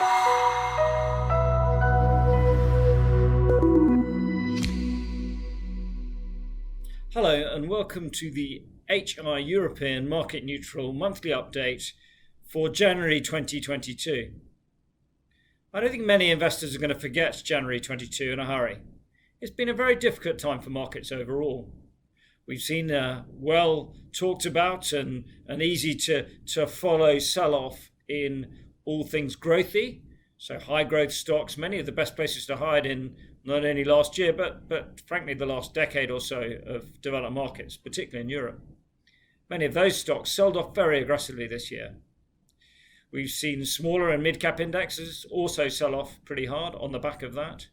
Hello and welcome to the HI European Market Neutral Monthly Update for January 2022. I don't think many investors are going to forget January 22 in a hurry. It's been a very difficult time for markets overall. We've seen a well talked about and easy to follow sell-off in all things growthy, so high growth stocks, many of the best places to hide in not only last year, but frankly the last decade or so of developed markets, particularly in Europe. Many of those stocks sold off very aggressively this year. We've seen smaller and mid-cap indexes also sell off pretty hard on the back of that.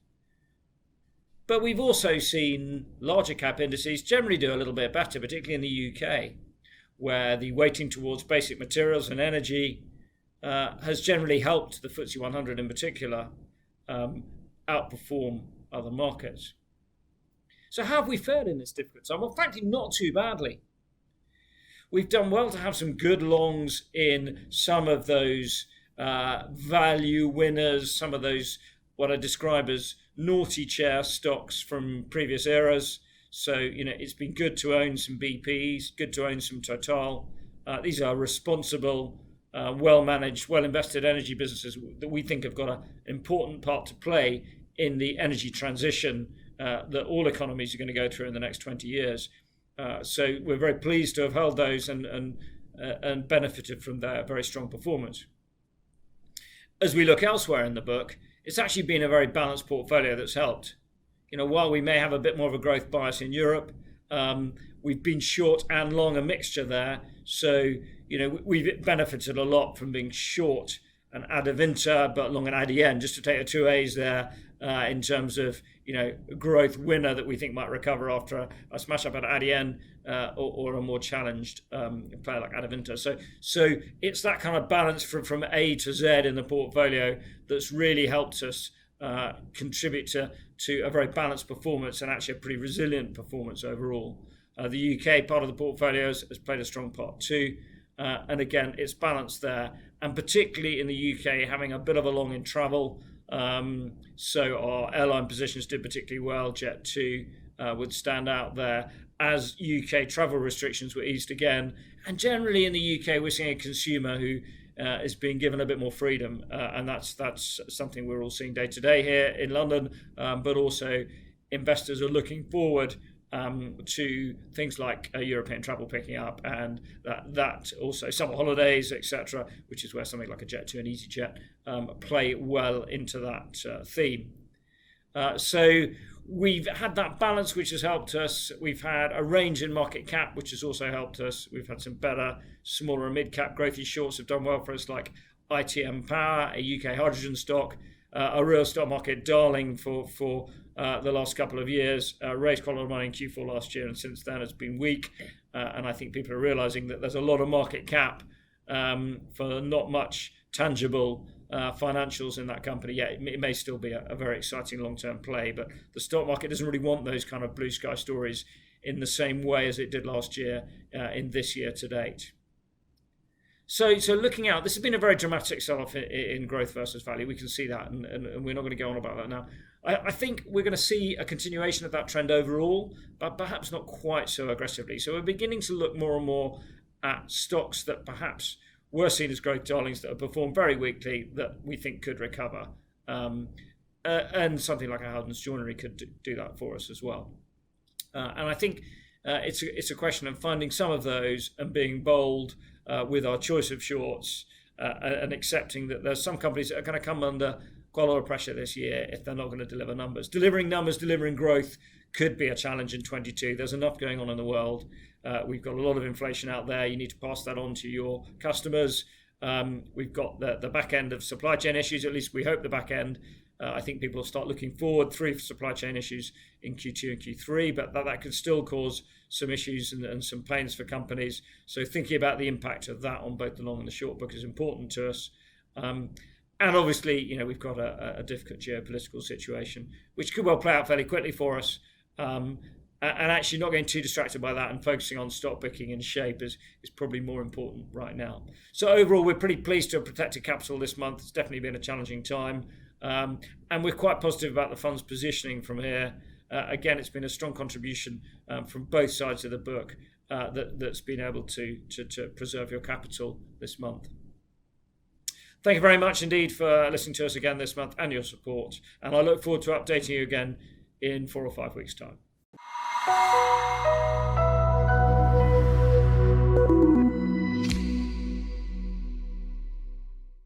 But we've also seen larger cap indices generally do a little bit better, particularly in the UK, where the weighting towards basic materials and energy has generally helped the FTSE 100 in particular outperform other markets. So how have we fared in this difficult time? Well, frankly, not too badly. We've done well to have some good longs in some of those value winners, some of those what I describe as naughty chair stocks from previous eras. So, it's been good to own some BPs, good to own some Total. These are responsible, well-managed, well-invested energy businesses that we think have got an important part to play in the energy transition that all economies are going to go through in the next 20 years. So we're very pleased to have held those and benefited from their very strong performance. As we look elsewhere in the book, it's actually been a very balanced portfolio that's helped. While we may have a bit more of a growth bias in Europe, we've been short and long, a mixture there. So, we've benefited a lot from being short an Adevinta, but long an ADN, just to take the two A's there in terms of, growth winner that we think might recover after a smash up at ADN or a more challenged player like Adevinta. So it's that kind of balance from A to Z in the portfolio that's really helped us contribute to a very balanced performance and actually a pretty resilient performance overall. The UK part of the portfolio has played a strong part too. And again, it's balanced there. And particularly in the UK, having a bit of a long in travel. So our airline positions did particularly well. Jet2 would stand out there as UK travel restrictions were eased again. And generally in the UK, we're seeing a consumer who is being given a bit more freedom. And that's something we're all seeing day to day here in London. But also investors are looking forward to things like European travel picking up, and that also summer holidays, etc., which is where something like a Jet2 and EasyJet play well into that theme. So we've had that balance, which has helped us. We've had a range in market cap, which has also helped us. We've had some better, smaller and mid-cap growthy shorts have done well for us, like ITM Power, a UK hydrogen stock, a real stock market darling for the last couple of years, raised quite a lot of money in Q4 last year, and since then it's been weak. And I think people are realizing that there's a lot of market cap for not much tangible financials in that company. Yeah, it may still be a very exciting long-term play, but the stock market doesn't really want those kind of blue sky stories in the same way as it did last year in this year to date. So looking out, this has been a very dramatic sell-off in growth versus value. We can see that, and we're not going to go on about that now. I think we're going to see a continuation of that trend overall, but perhaps not quite so aggressively. So we're beginning to look more and more at stocks that perhaps were seen as growth darlings that have performed very weakly that we think could recover. And something like a Howden's Joinery could do that for us as well. And I think it's a question of finding some of those and being bold with our choice of shorts and accepting that there's some companies that are going to come under quite a lot of pressure this year if they're not going to deliver numbers. Delivering growth could be a challenge in 22. There's enough going on in the world. We've got a lot of inflation out there. You need to pass that on to your customers. We've got the back end of supply chain issues, at least we hope the back end. I think people will start looking forward through supply chain issues in Q2 and Q3, but that could still cause some issues and some pains for companies. So thinking about the impact of that on both the long and the short book is important to us. And obviously, we've got a difficult geopolitical situation, which could well play out fairly quickly for us. and actually not getting too distracted by that and focusing on stock picking and shape is probably more important right now. So overall, we're pretty pleased to have protected capital this month. It's definitely been a challenging time, and we're quite positive about the fund's positioning from here. Again, it's been a strong contribution from both sides of the book that's been able to preserve your capital this month. Thank you very much indeed for listening to us again this month and your support. And I look forward to updating you again in 4 or 5 weeks' time.